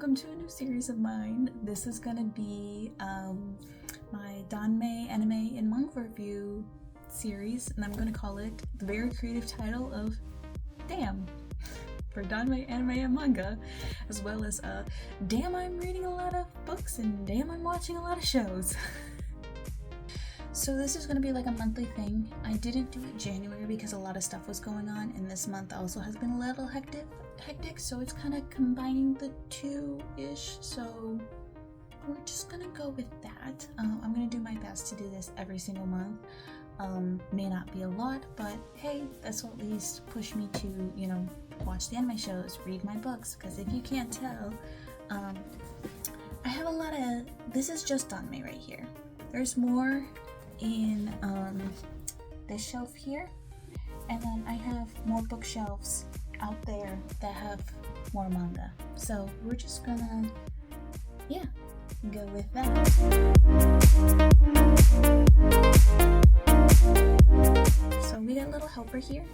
welcome to a new series of mine. This is gonna be my Danmei anime and manga review series, and I'm gonna call it the very creative title of Damn, for Danmei anime and manga, as well as Damn, I'm reading a lot of books and damn, I'm watching a lot of shows. So this is going to be like a monthly thing. I didn't do it January because a lot of stuff was going on, and this month also has been a little hectic, so it's kind of combining the two-ish, so we're just going to go with that. I'm going to do my best to do this every single month. May not be a lot, but hey, this will at least push me to, watch the anime shows, read my books, because if you can't tell, I have a lot of, this is just Danmei right here. There's more in this shelf here, and then I have more bookshelves out there that have more manga, so we're just gonna go with that. So we got a little helper here.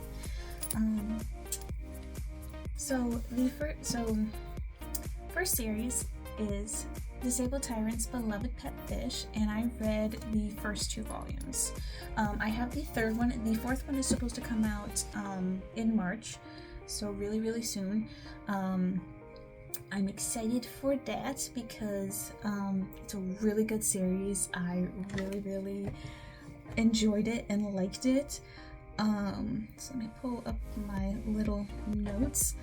So the first series is Disabled Tyrant's Beloved Pet Fish, and I read the first 2 volumes. I have the third one. The fourth one is supposed to come out in March, so really soon. I'm excited for that because it's a really good series. I really enjoyed it and liked it. So let me pull up my little notes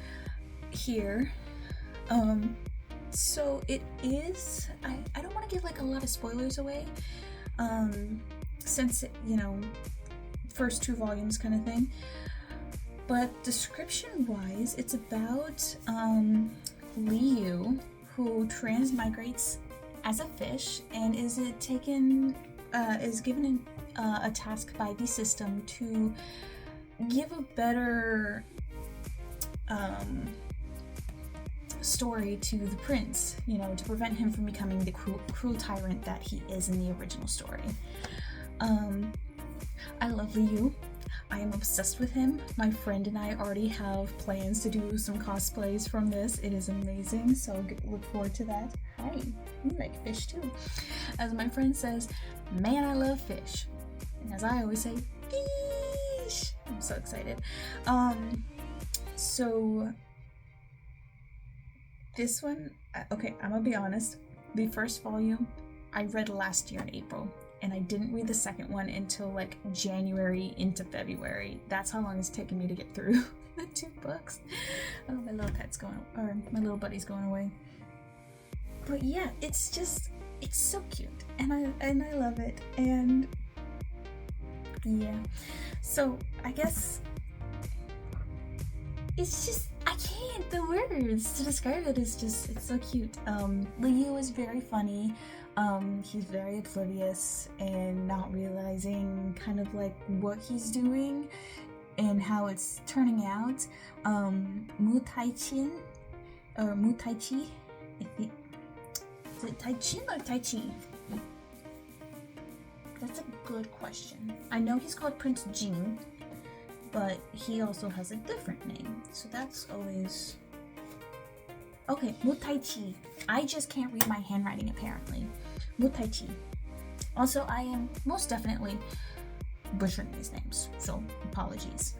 here. So it is, I don't want to give like a lot of spoilers away, since it, first 2 volumes kind of thing, but description wise, it's about Liu, who transmigrates as a fish and is given a task by the system to give a better story to the prince, to prevent him from becoming the cruel tyrant that he is in the original story. I love Liu. I am obsessed with him. My friend and I already have plans to do some cosplays from this. It is amazing, so look forward to that. Hi, you like fish too. As my friend says, man, I love fish. And as I always say, fish! I'm so excited. So this one, okay, I'm gonna be honest, the first volume I read last year in April, and I didn't read the second one until like January into February. That's how long it's taken me to get through the 2 books. Oh, my little pet's my little buddy's going away. But yeah, it's so cute, and I love it, and yeah. So I guess it's just, I can't, the words to describe it is just, it's so cute. Liu is very funny. He's very oblivious and not realizing kind of like what he's doing and how it's turning out. Mu Tai-chin, or Mu Tai-chi, I think. Is it Tai-chin or Tai-chi? That's a good question. I know he's called Prince Jing, but he also has a different name, so that's always... Okay, Mu Tai-chi. I just can't read my handwriting, apparently. Mu Tai-chi. Also, I am most definitely butchering these names, so apologies.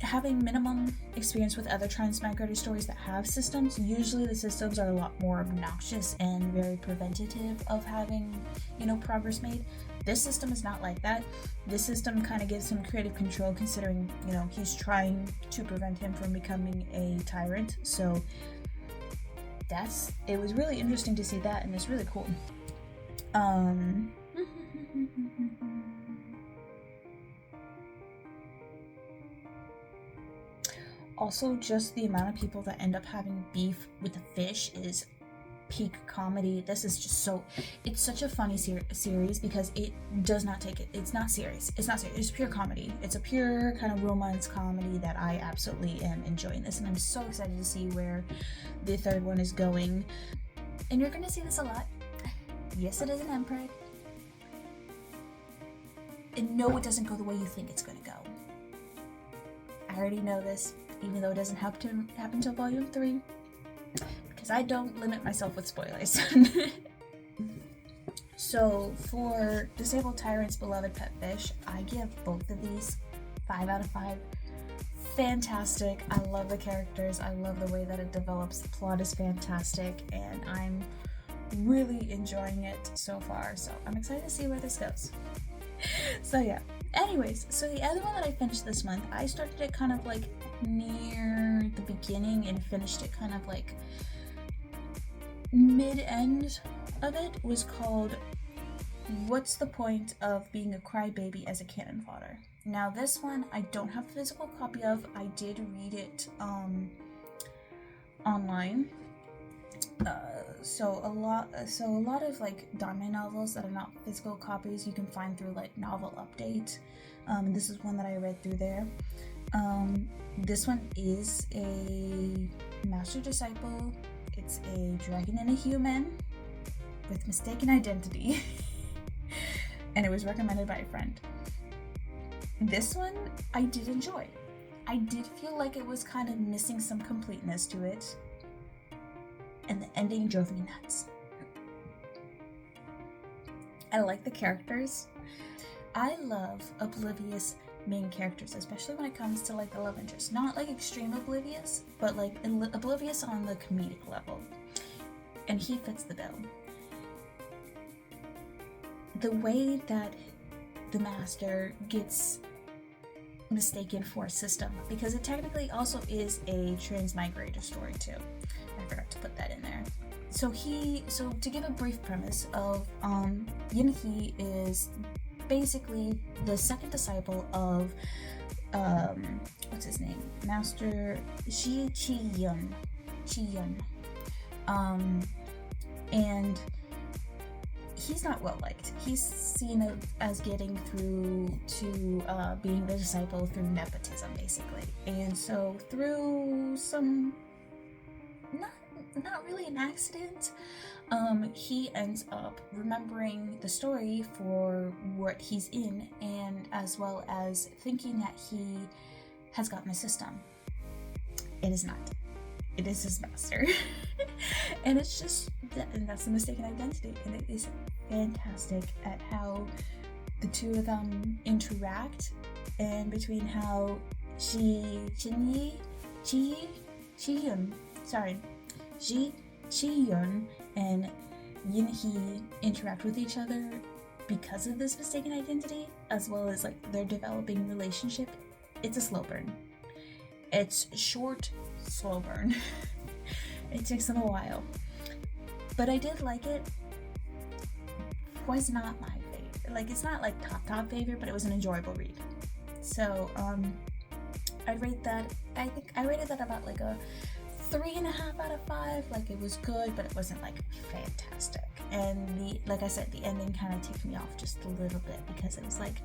Having minimum experience with other transmigrator stories that have systems, usually the systems are a lot more obnoxious and very preventative of having, progress made. This system is not like that. This system kind of gives him creative control, considering, he's trying to prevent him from becoming a tyrant. So it was really interesting to see that, and it's really cool. Also, just the amount of people that end up having beef with the fish is peak comedy. This is just it's such a funny series because it does not take it, it's not serious, it's pure comedy. It's a pure kind of romance comedy that I absolutely am enjoying this, and I'm so excited to see where the third one is going. And you're gonna see this a lot. Yes, it is an emperor, and no, it doesn't go the way you think it's gonna go. I already know this, even though it doesn't happen till volume 3, because I don't limit myself with spoilers. So for Disabled Tyrant's Beloved Pet Fish, I give both of these 5 out of 5. Fantastic. I love the characters. I love the way that it develops. The plot is fantastic, and I'm really enjoying it so far. So I'm excited to see where this goes. So yeah. Anyways, so the other one that I finished this month, I started it kind of like near the beginning and finished it kind of like mid-end of it, was called What's the Point of Being a Crybaby as a Cannon Fodder? Now this one I don't have a physical copy of. I did read it online. So a lot of like Danmei novels that are not physical copies you can find through like Novel Update. This is one that I read through there. This one is a master disciple. It's a dragon and a human with mistaken identity. And it was recommended by a friend. This one I did enjoy. I did feel like it was kind of missing some completeness to it. And the ending drove me nuts. I like the characters. I love oblivious main characters, especially when it comes to like the love interest. Not like extreme oblivious, but like oblivious on the comedic level. And he fits the bill. The way that the master gets mistaken for a system, because it technically also is a transmigrator story too. I forgot to put that in there. So to give a brief premise of Yin-He is basically the second disciple of what's his name? Master Chi-Yun. And he's not well liked. He's seen as getting through to being the disciple through nepotism, basically. And so through some not really an accident, he ends up remembering the story for what he's in, and as well as thinking that he has gotten a system. It is not. It is his master. And it's just and that's the mistaken identity, and it is fantastic at how the two of them interact, and between how Chi-Yun and Yin-He interact with each other because of this mistaken identity, as well as like their developing relationship. It's a slow burn. It's short, slow burn. It takes them a while. But I did like it. Was not my favorite. Like, it's not like top favorite, but it was an enjoyable read. So I'd rate that, I think I rated that about like a 3.5 out of 5. Like, it was good, but it wasn't like fantastic. And like I said, the ending kind of ticked me off just a little bit, because it was like,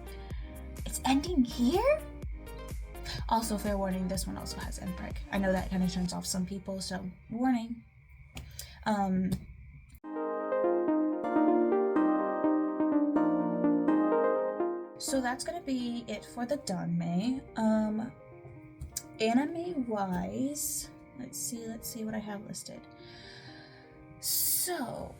it's ending here? Also, fair warning, this one also has end prick. I know that kind of turns off some people, so warning. So that's gonna be it for the Danmei. Anime wise, let's see what I have listed. So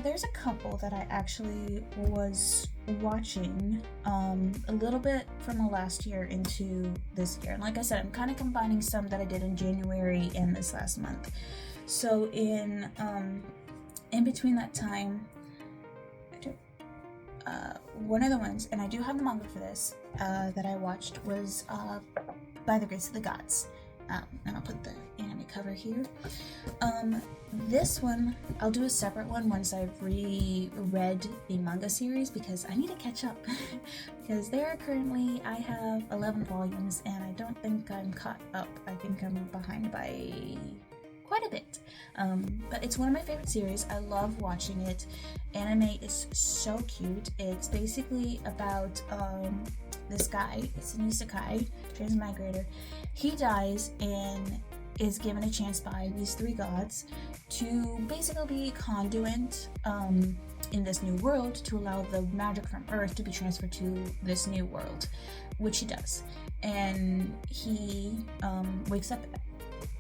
there's a couple that I actually was watching a little bit from the last year into this year. And like I said, I'm kind of combining some that I did in January and this last month. So in between that time, one of the ones, and I do have the manga for this, that I watched was By the Grace of the Gods. And I'll put the anime cover here. This one, I'll do a separate one once I've reread the manga series, because I need to catch up. Because I have 11 volumes, and I don't think I'm caught up. I think I'm behind by quite a bit. But it's one of my favorite series. I love watching it. Anime is so cute. It's basically about this guy. It's an isekai, transmigrator. He dies and is given a chance by these 3 gods to basically be conduit in this new world to allow the magic from Earth to be transferred to this new world, which he does. And he wakes up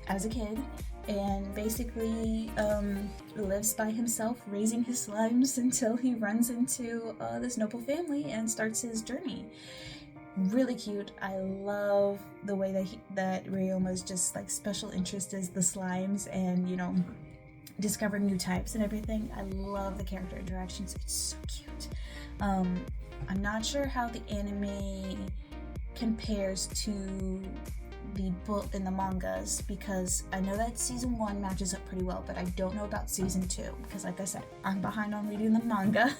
as a kid and basically lives by himself, raising his slimes until he runs into this noble family and starts his journey. Really cute. I love the way that Ryoma's just like special interest is the slimes and, you know, discovering new types and everything. I love the character interactions. It's so cute. I'm not sure how the anime compares to the book in the mangas, because I know that season 1 matches up pretty well, but I don't know about season 2 because, like I said, I'm behind on reading the manga.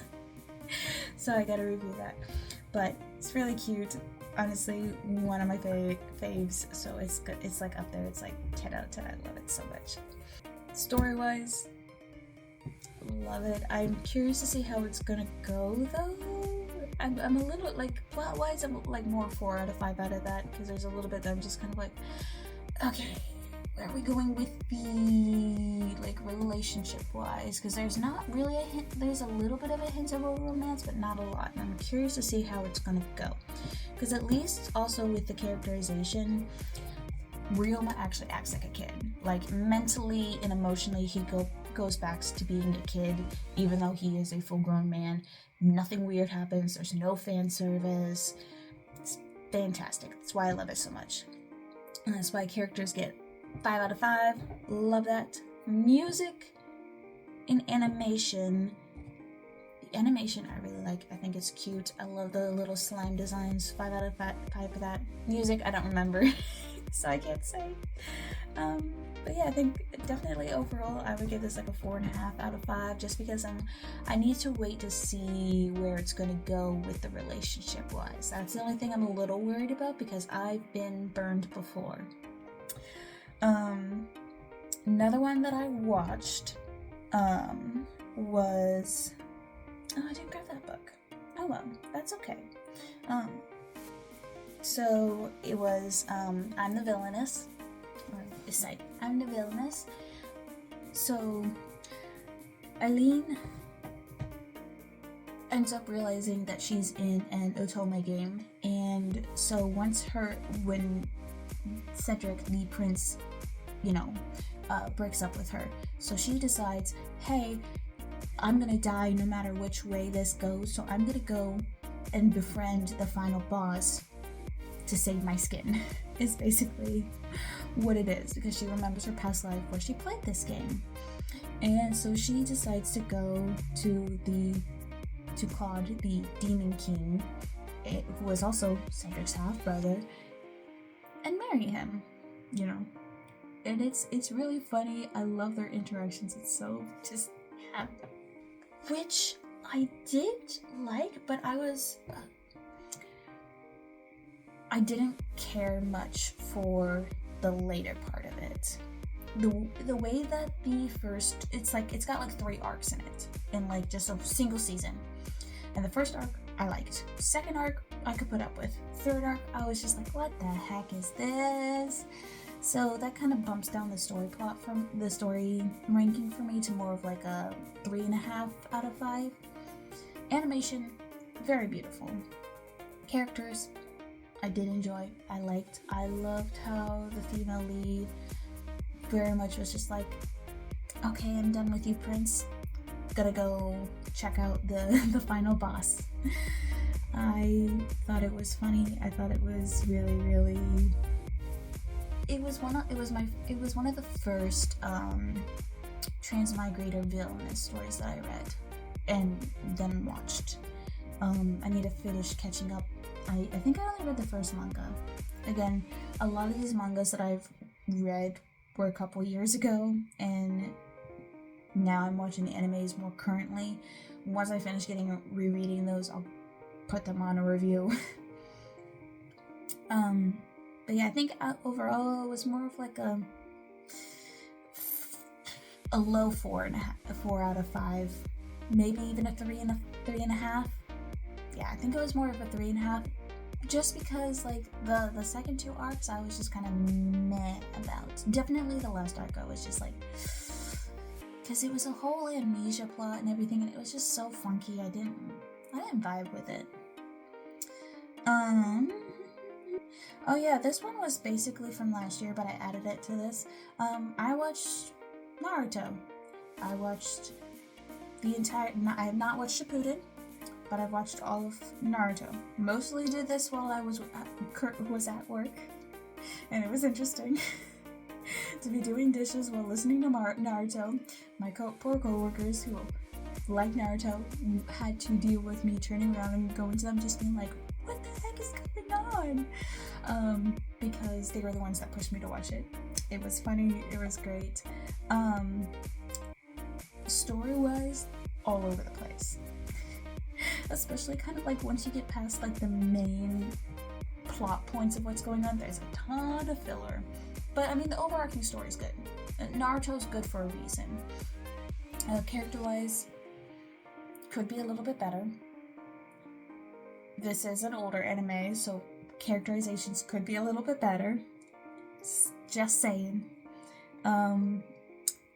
So I gotta review that. But it's really cute. Honestly, one of my faves. So it's good. It's like up there. It's like 10 out of 10. I love it so much. Story-wise, love it. I'm curious to see how it's gonna go though. I'm a little like plot-wise. I'm like more 4 out of 5 out of that, because there's a little bit that I'm just kind of like, okay, where are we going with the like relationship-wise? Because there's not really a hint. There's a little bit of a hint of a romance, but not a lot. And I'm curious to see how it's gonna go, because at least also with the characterization, Ryoma actually acts like a kid. Like mentally and emotionally, he goes back to being a kid, even though he is a full-grown man. Nothing weird happens. There's no fan service. It's fantastic. That's why I love it so much. And that's why characters get 5 out of 5. Love that. Music and animation. The animation I really like. I think it's cute. I love the little slime designs. 5 out of 5 for that. Music, I don't remember. So I can't say. But yeah, I think definitely overall I would give this like a 4.5 out of 5, just because I need to wait to see where it's gonna go with the relationship wise. That's the only thing I'm a little worried about, because I've been burned before. Another one that I watched was, oh, I didn't grab that book. Oh well, that's okay. So it was I'm the Villainess, or this side, I'm the Villainess. So Eileen ends up realizing that she's in an otome game, and so when Cedric, the prince, you know, breaks up with her, so she decides, hey, I'm gonna die no matter which way this goes, so I'm gonna go and befriend the final boss to save my skin, is basically what it is, because she remembers her past life where she played this game. And so she decides to go to Claude, the Demon King, who was also Cedric's half-brother, and marry him, you know. And it's really funny. I love their interactions. It's so just which I did like, but I didn't care much for the later part of it. The way that the first, it's got like 3 arcs in it, in like just a single season. And the first arc I liked. Second arc I could put up with. Third arc I was just like, what the heck is this? So that kind of bumps down the story plot from the story ranking for me to more of like a 3.5 out of 5. Animation, very beautiful. Characters, I did enjoy. I loved how the female lead very much was just like, okay, I'm done with you, Prince. Gotta go check out the final boss. I thought it was funny. I thought it was really, really. It was one of the first transmigrator villainous stories that I read and then watched. I need to finish catching up. I think I only read the first manga. Again, a lot of these mangas that I've read were a couple years ago, and now I'm watching the animes more currently. Once I finish rereading those, I'll put them on a review. But yeah, I think overall it was more of like a low 4 out of 5, maybe even a 3.5. Yeah, I think it was more of a 3.5, just because like the second 2 arcs I was just kind of meh about. Definitely the last arc I was just like, because it was a whole amnesia plot and everything, and it was just so funky. I didn't vibe with it. Oh yeah, this one was basically from last year, but I added it to this. I watched Naruto. I watched the entire. I have not watched Shippuden, but I've watched all of Naruto. Mostly did this while I was at work, and it was interesting to be doing dishes while listening to Naruto. My poor coworkers who like Naruto had to deal with me turning around and going to them just being like, what the heck is going on? Because they were the ones that pushed me to watch it. It was funny, it was great. Story-wise, all over the place. Especially kind of like once you get past like the main plot points of what's going on, there's a ton of filler. But I mean, the overarching story is good. Naruto's good for a reason. Character-wise, could be a little bit better. This is an older anime, so characterizations could be a little bit better. Just saying. And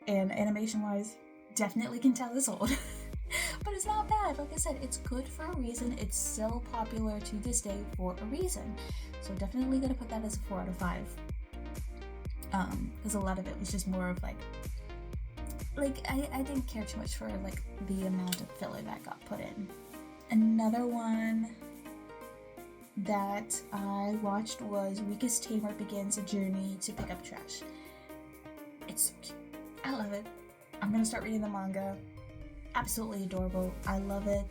animation-wise, definitely can tell it's old. But it's not bad. Like I said, it's good for a reason. It's still popular to this day for a reason. So definitely gonna put that as a 4 out of 5. Because a lot of it was just more of like I didn't care too much for like the amount of filler that got put in. Another one that I watched was Rika's Tamer Begins a Journey to Pick Up Trash. It's so cute. I love it. I'm gonna start reading the manga. Absolutely adorable. I love it.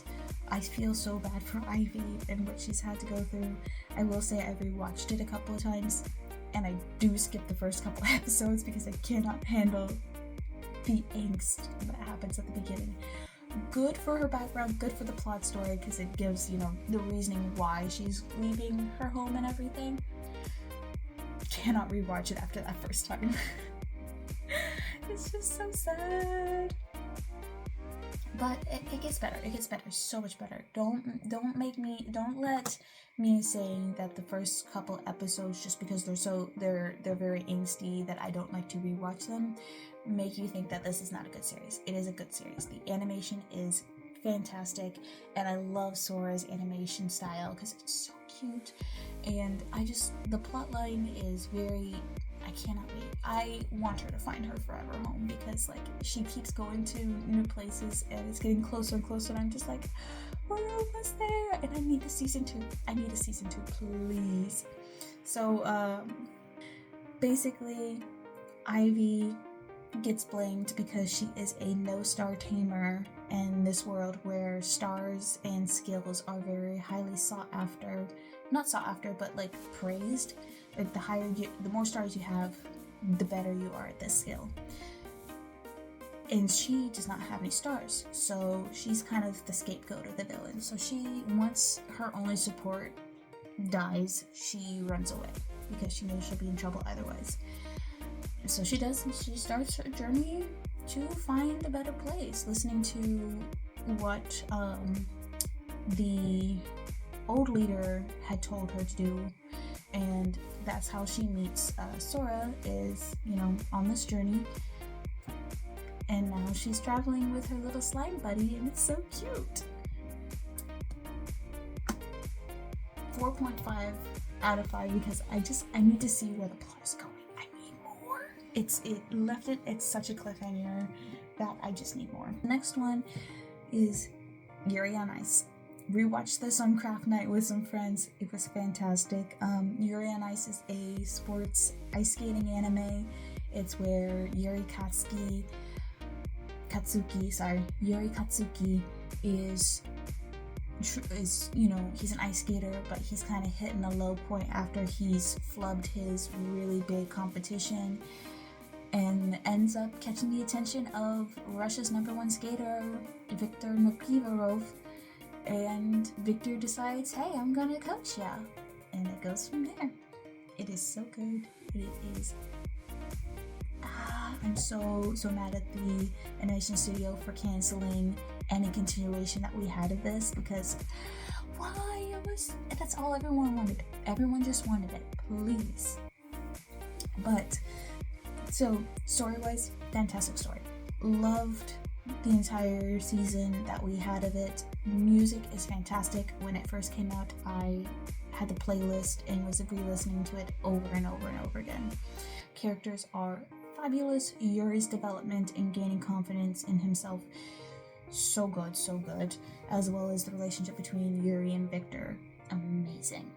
I feel so bad for Ivy and what she's had to go through. I will say I rewatched it a couple of times, and I do skip the first couple of episodes because I cannot handle the angst that happens at the beginning. Good for her background, good for the plot story, because it gives, the reasoning why she's leaving her home and everything. Cannot rewatch it after that first time. It's just so sad. But it gets better. It gets better. So much better. Don't let me saying that the first couple episodes, just because they're very angsty, that I don't like to rewatch them, make you think that this is not a good series. It is a good series. The animation is fantastic, and I love Sora's animation style because it's so cute. And the plot line is very. I cannot wait. I want her to find her forever home because she keeps going to new places and it's getting closer and closer, and I'm just like, we're almost there, and I need a season 2. I need a season 2, please. So basically Ivy gets blamed because she is a no-star tamer in this world where stars and skills are very highly sought after. Not sought after, but praised. The more stars you have, the better you are at this skill. And she does not have any stars, so she's kind of the scapegoat of the villain. So once her only support dies, she runs away because she knows she'll be in trouble otherwise. And so she does, and she starts her journey to find a better place, listening to what the old leader had told her to do. And that's how she meets Sora, is, on this journey. And now she's traveling with her little slime buddy, and it's so cute. 4.5 out of 5 because I need to see where the plot is going. I need more. It left it at such a cliffhanger that I just need more. The next one is Yuri on Ice. Rewatched this on craft night with some friends. It was fantastic. Yuri on Ice is a sports ice skating anime. It's where Yuri Katsuki is he's an ice skater, but he's kind of hitting a low point after he's flubbed his really big competition, and ends up catching the attention of Russia's #1 skater, Viktor Nikiforov. And Victor decides, hey, I'm gonna coach ya. And it goes from there. It is so good. It is. I'm so mad at the animation studio for canceling any continuation that we had of this, because why? That's all everyone wanted. Everyone just wanted it. Please. But, so, story-wise, fantastic story. loved the entire season that we had of it. Music is fantastic. When it first came out, I had the playlist and was re-listening to it over and over and over again. Characters are fabulous. Yuri's development and gaining confidence in himself, so good, as well as the relationship between Yuri and Victor, amazing.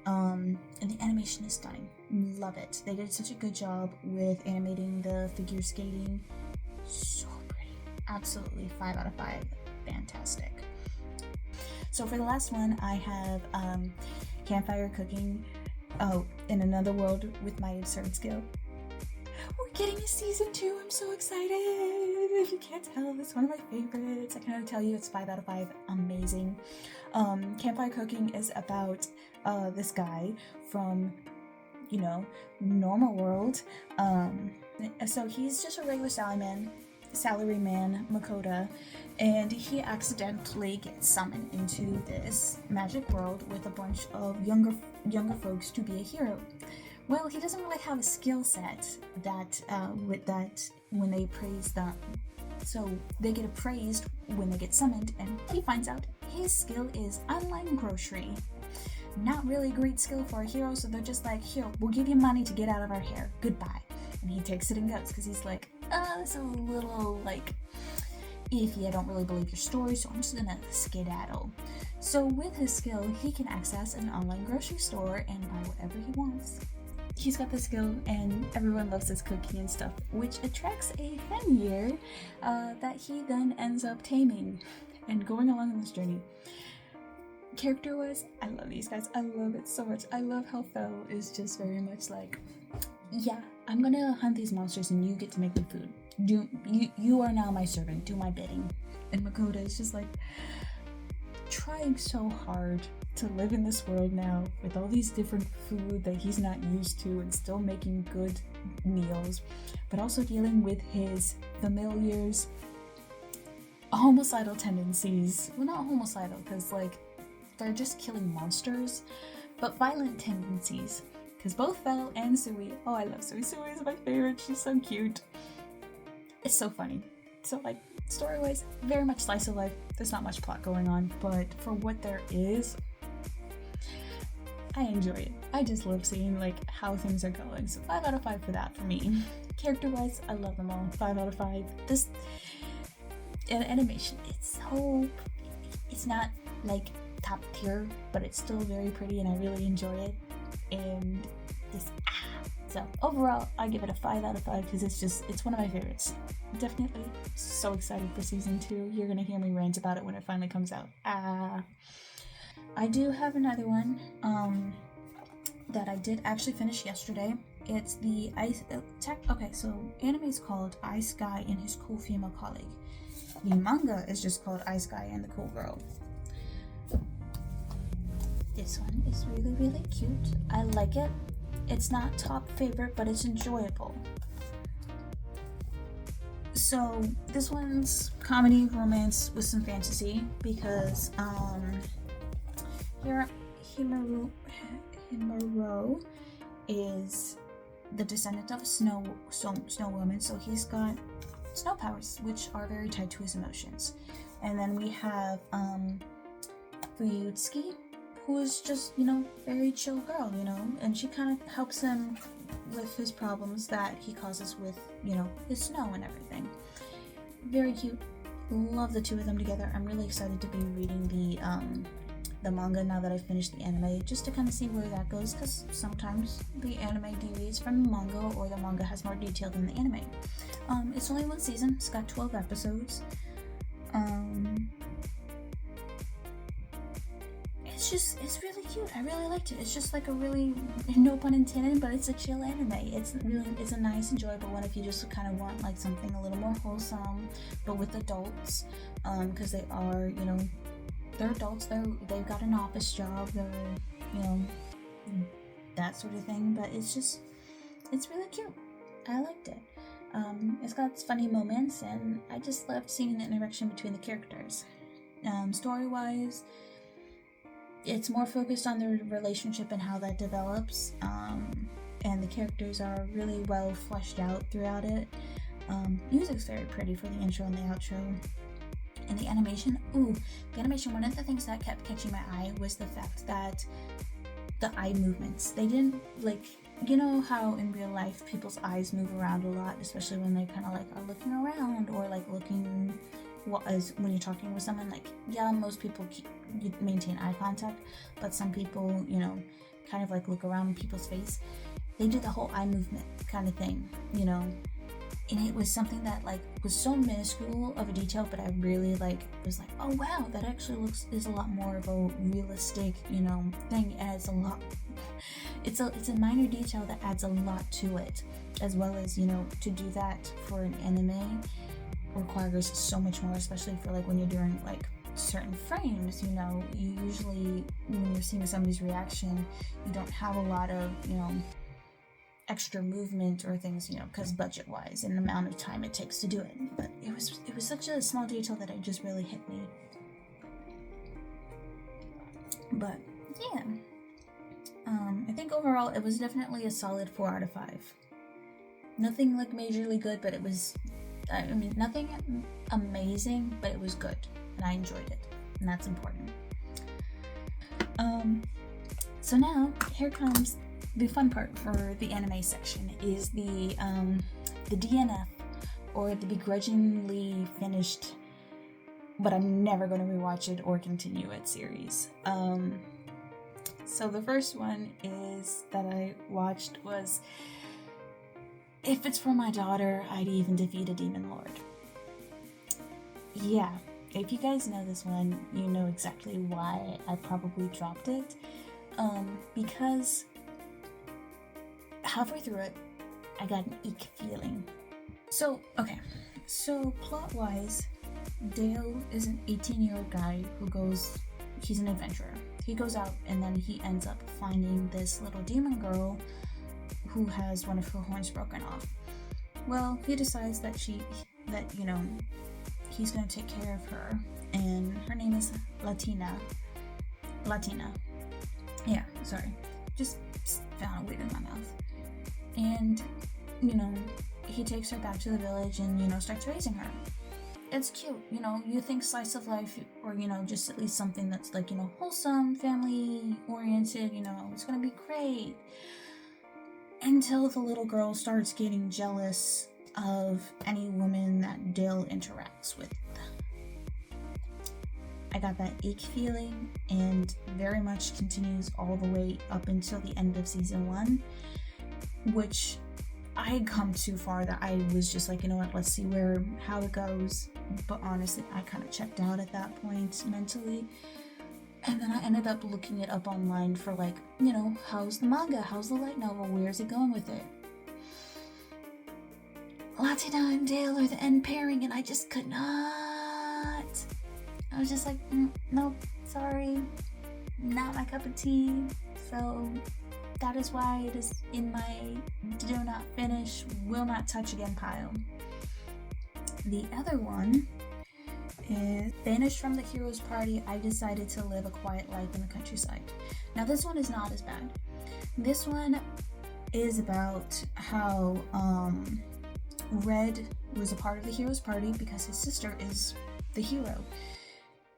And the animation is stunning. Love it. They did such a good job with animating the figure skating. So pretty. Absolutely 5 out of 5. Fantastic. So for the last one, I have campfire cooking. Oh, in another world with my absurd skill. We're getting a season 2. I'm so excited. If you can't tell, it's one of my favorites. I can only tell you it's 5 out of 5. Amazing. Campfire cooking is about this guy from, normal world. So he's just a regular salaryman, Makoto, and he accidentally gets summoned into this magic world with a bunch of younger folks to be a hero. Well, he doesn't really have a skill set that when they praise them. So they get appraised when they get summoned, and he finds out his skill is online grocery. Not really a great skill for a hero, so they're just like, here, we'll give you money to get out of our hair. Goodbye. And he takes it and goes, because he's like, it's a little, iffy. I don't really believe your story, so I'm just gonna skedaddle. So with his skill, he can access an online grocery store and buy whatever he wants. He's got the skill, and everyone loves his cooking and stuff, which attracts a hen that he then ends up taming and going along on this journey. Character-wise, I love these guys. I love it so much. I love how Fel is just very much like, yeah, I'm gonna hunt these monsters and you get to make me food. You are now my servant. Do my bidding. And Makoto is just like trying so hard to live in this world now with all these different food that he's not used to and still making good meals, but also dealing with his familiars' homicidal tendencies. Well, not homicidal, because they're just killing monsters, but violent tendencies. Because both Fel and Sui, oh, I love Sui. Sui is my favorite. She's so cute. It's so funny. So story-wise, very much slice of life. There's not much plot going on, but for what there is, I enjoy it. I just love seeing how things are going. So 5 out of 5 for that for me. Character-wise, I love them all. 5 out of 5. This animation, it's not top tier, but it's still very pretty and I really enjoy it. And so overall, I give it a 5 out of 5 because it's one of my favorites. Definitely so excited for season 2. You're gonna hear me rant about it when it finally comes out. I do have another one that I did actually finish yesterday. It's the so anime is called Ice Guy and His Cool Female Colleague. The manga is just called Ice Guy and the Cool Girl. This one is really, really cute. I like it. It's not top favorite, but it's enjoyable. So this one's comedy, romance with some fantasy because Himuro is the descendant of a snow woman, so he's got snow powers, which are very tied to his emotions. And then we have Fuyutsuki, who is just, very chill girl, and she kind of helps him with his problems that he causes with, his snow and everything. Very cute. Love the two of them together. I'm really excited to be reading the manga now that I've finished the anime, just to kind of see where that goes, because sometimes the anime deviates from the manga, or the manga has more detail than the anime. It's only one season. It's got 12 episodes. It's really cute. I really liked it. It's just a really, no pun intended, but it's a chill anime. It's a nice, enjoyable one if you just kind of want something a little more wholesome, but with adults, because they are, they're adults. They've got an office job. They're, that sort of thing. But it's really cute. I liked it. It's got funny moments, and I just loved seeing the interaction between the characters. Story-wise, it's more focused on their relationship and how that develops, and the characters are really well fleshed out throughout it. Music's very pretty for the intro and the outro. And the animation, one of the things that kept catching my eye was the fact that the eye movements, they didn't, like, you know how in real life people's eyes move around a lot, especially when they kind of like are looking around or like looking when you're talking with someone. Like, yeah, most people you maintain eye contact, but some people, you know, kind of like look around people's face. They do the whole eye movement kind of thing, you know, and it was something that like was so minuscule of a detail, but I really like was like, oh wow, that actually is a lot more of a realistic, you know, thing, and it's a minor detail that adds a lot to it, as well as, you know, to do that for an anime requires so much more, especially for like when you're doing like certain frames. You know, you usually, when you're seeing somebody's reaction, you don't have a lot of, you know, extra movement or things, you know, because budget wise and the amount of time it takes to do it. But it was such a small detail that it just really hit me. But yeah, I think overall it was definitely a solid 4 out of 5. Nothing like majorly good, but it was, I mean, nothing amazing, but it was good and I enjoyed it, and that's important. So now here comes the fun part for the anime section, is the DNF, or the begrudgingly finished but I'm never going to rewatch it or continue it series. So the first one that I watched was If It's For My Daughter, I'd Even Defeat a Demon Lord. Yeah, if you guys know this one, you know exactly why I probably dropped it. Because halfway through it, I got an eek feeling. So plot-wise, Dale is an 18-year-old guy he's an adventurer. He goes out and then he ends up finding this little demon girl who has one of her horns broken off. Well, he decides that he's gonna take care of her, and her name is Latina. Yeah, sorry. Just found it weird in my mouth. And, he takes her back to the village and, starts raising her. It's cute, you think slice of life, or, just at least something that's like, wholesome, family oriented, it's gonna be great. Until the little girl starts getting jealous of any woman that Dale interacts with. I got that ache feeling, and very much continues all the way up until the end of season 1, which I had come too far that I was just like, let's see how it goes. But honestly, I kind of checked out at that point mentally. And then I ended up looking it up online for like, how's the manga? How's the light novel? Where's it going with it? Latina and Dale are the end pairing, and I just could not. I was just like, nope, sorry, not my cup of tea. So that is why it is in my do not finish, will not touch again pile. The other one is Banished from the Hero's Party, I Decided to Live a Quiet Life in the Countryside. Now this one is not as bad. This one is about how Red was a part of the hero's party because his sister is the hero.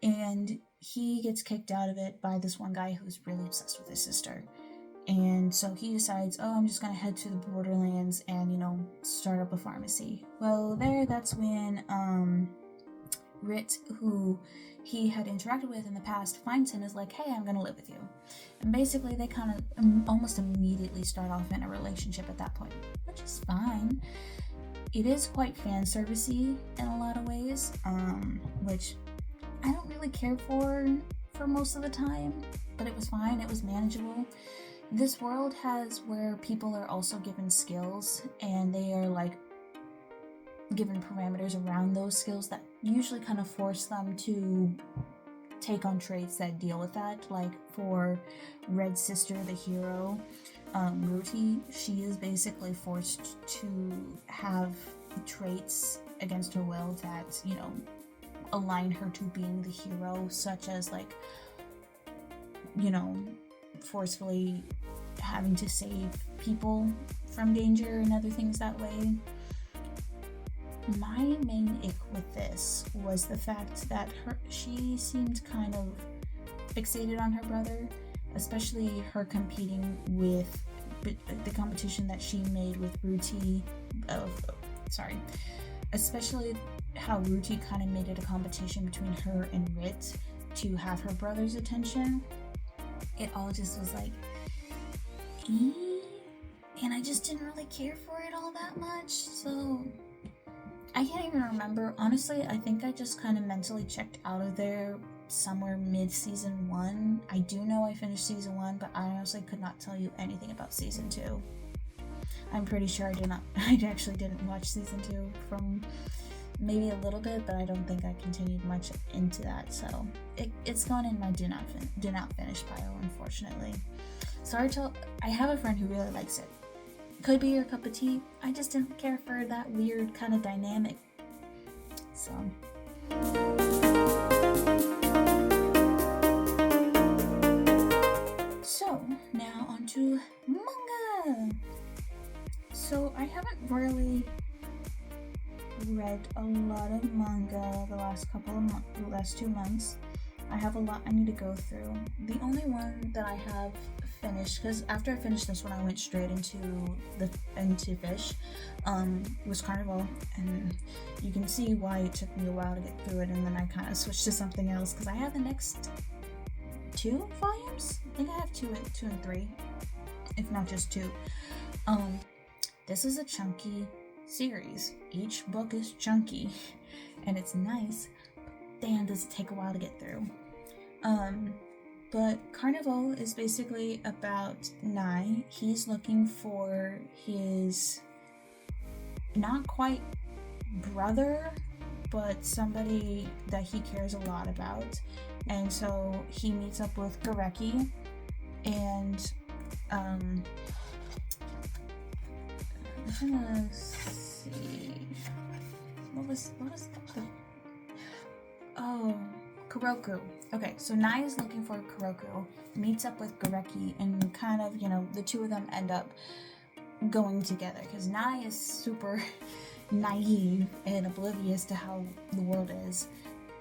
And he gets kicked out of it by this one guy who's really obsessed with his sister. And so he decides, I'm just going to head to the borderlands and, start up a pharmacy. Well, that's when Rit, who he had interacted with in the past, finds him, is like, hey, I'm going to live with you. And basically they kind of almost immediately start off in a relationship at that point, which is fine. It is quite fan servicey in a lot of ways, which I don't really care for most of the time, but it was fine, it was manageable. This world has where people are also given skills, and they are like given parameters around those skills that usually kind of force them to take on traits that deal with that. Like for Red's sister, the hero, Ruti, she is basically forced to have traits against her will that, align her to being the hero, such as like, forcefully having to save people from danger and other things that way. my main ick with this was the fact that she seemed kind of fixated on her brother, especially her competing with the competition that she made with Ruti. Especially how Ruti kind of made it a competition between her and Rit to have her brother's attention. It all just was like, and I just didn't really care for it all that much, so I can't even remember. Honestly, I think I just kind of mentally checked out of there somewhere mid-season 1. I do know I finished season 1, but I honestly could not tell you anything about season 2. I'm pretty sure I actually didn't watch season 2 from maybe a little bit, but I don't think I continued much into that, so it's gone in my do not finish pile, unfortunately. I have a friend who really likes it. Could be your cup of tea. I just didn't care for that weird kind of dynamic. So now onto manga. So I haven't really read a lot of manga the last 2 months. I have a lot I need to go through. The only one that I have finished, because after I finished this one I went straight into Fish, was Carnival, and you can see why it took me a while to get through it, and then I kind of switched to something else because I have the next 2 volumes. I think I have 2 and 3, if not just 2. This is a chunky series. Each book is chunky and it's nice, but damn, does it take a while to get through. But Carnival is basically about Nai. He's looking for his not quite brother, but somebody that he cares a lot about. And so he meets up with Gareki, and I'm gonna see what was the Kuroku. Okay, so Nai is looking for Kuroku, meets up with Gareki, and kind of, the two of them end up going together because Nai is super naive and oblivious to how the world is,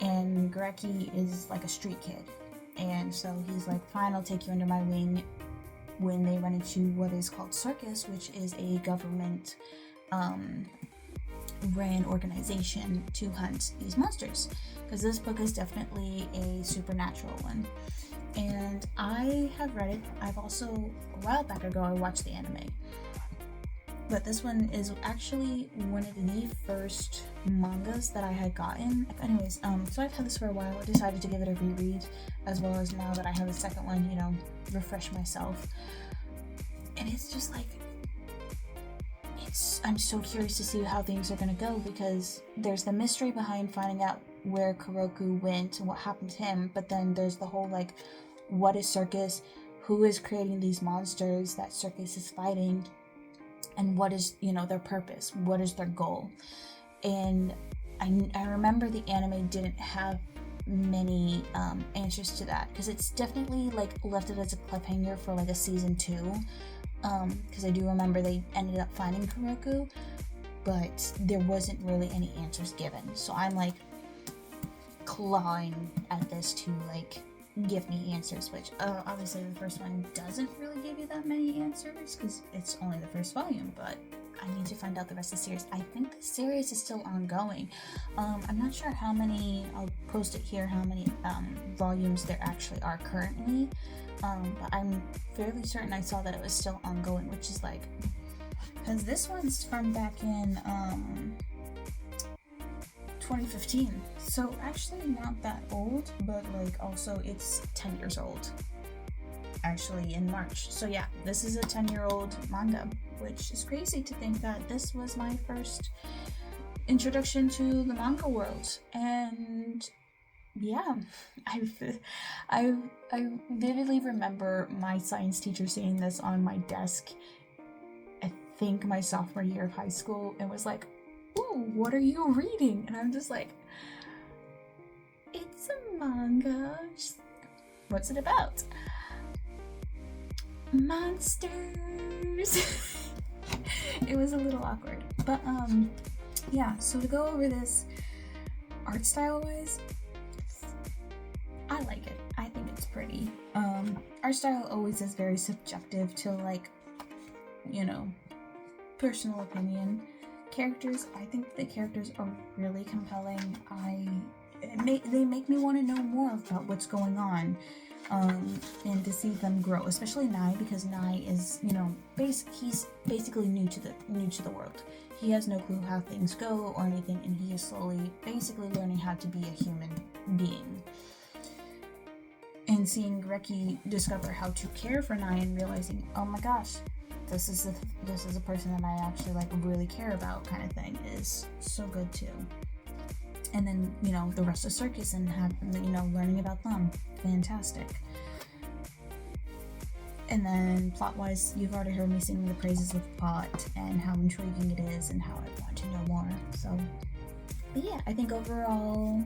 and Gareki is like a street kid, and so he's like, fine, I'll take you under my wing, when they run into what is called Circus, which is a government ran organization to hunt these monsters, because this book is definitely a supernatural one. And I have read it. I've also, a while back ago, I watched the anime, but this one is actually one of the first mangas that I had gotten. Anyways, so I've had this for a while. I decided to give it a reread, as well as now that I have the second one, refresh myself. And it's just like, I'm so curious to see how things are gonna go, because there's the mystery behind finding out where Kuroku went and what happened to him, but then there's the whole like, what is Circus? Who is creating these monsters that Circus is fighting? And what is, their purpose? What is their goal? And I remember the anime didn't have many answers to that, because it's definitely like left it as a cliffhanger for like a season 2, because I do remember they ended up finding Kuroku, but there wasn't really any answers given. So I'm like clawing at this to like give me answers, which obviously the first one doesn't really give you that many answers because it's only the first volume, but I need to find out the rest of the series. I think the series is still ongoing. I'm not sure how many, I'll post it here, how many volumes there actually are currently, but I'm fairly certain I saw that it was still ongoing, which is like, because this one's from back in 2015, so actually not that old, but like also it's 10 years old actually in March. So yeah, this is a 10-year-old manga, which is crazy to think that this was my first introduction to the manga world. And yeah, I vividly remember my science teacher seeing this on my desk, I think my sophomore year of high school, and was like, "Ooh, what are you reading?" And I'm just like, "It's a manga. What's it about?" Monsters. It was a little awkward, but yeah, so to go over this art style wise, I like it. I think it's pretty. Art style always is very subjective to, like, you know, personal opinion. Characters, I think the characters are really compelling. They make me want to know more about what's going on, and to see them grow, especially Nai, because Nai is, you know, he's basically new to the world. He has no clue how things go or anything, and he is slowly basically learning how to be a human being. And seeing Reki discover how to care for Nai and realizing, oh my gosh, this is a person that I actually, like, really care about, kind of thing, is so good too. And then, you know, the rest of circus and learning about them, fantastic. And then plot wise, you've already heard me singing the praises of the plot and how intriguing it is and how I want to know more. So, but yeah, I think overall,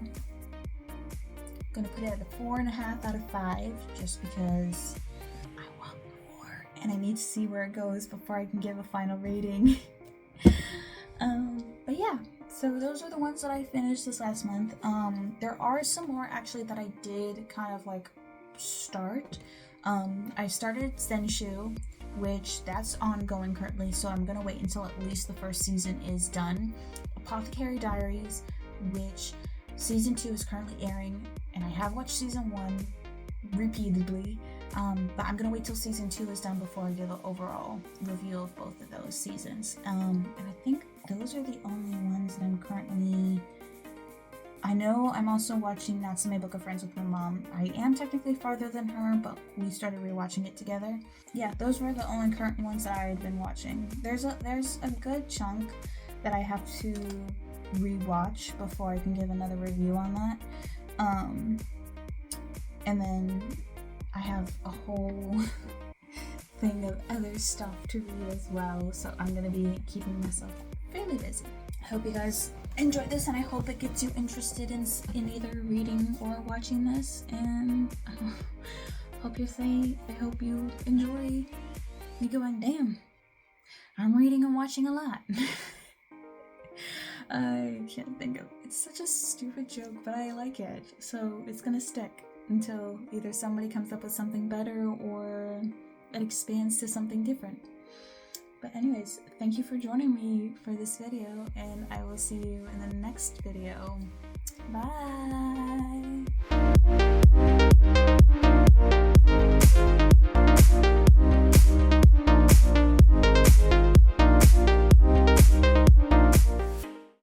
I'm gonna put it at a 4.5 out of 5, just because I want more and I need to see where it goes before I can give a final rating. But yeah, so those are the ones that I finished this last month. There are some more actually that I did kind of like start. I started Senshu, which that's ongoing currently, so I'm gonna wait until at least the first season is done. Apothecary Diaries, which season 2 is currently airing, and I have watched season 1 repeatedly, but I'm gonna wait till season 2 is done before I give an overall review of both of those seasons. And I think those are the only ones that I'm currently... I know I'm also watching Natsume Book of Friends with My Mom. I am technically farther than her, but we started rewatching it together. Yeah, those were the only current ones that I had been watching. There's a good chunk that I have to rewatch before I can give another review on that. And then I have a whole thing of other stuff to read as well, so I'm gonna be keeping myself fairly busy. I hope you guys enjoyed this, and I hope it gets you interested in either reading or watching this, and I hope you enjoy me going, damn, I'm reading and watching a lot. I can't think of, it's such a stupid joke, but I like it, so it's gonna stick until either somebody comes up with something better or it expands to something different. But anyways, thank you for joining me for this video, and I will see you in the next video. Bye!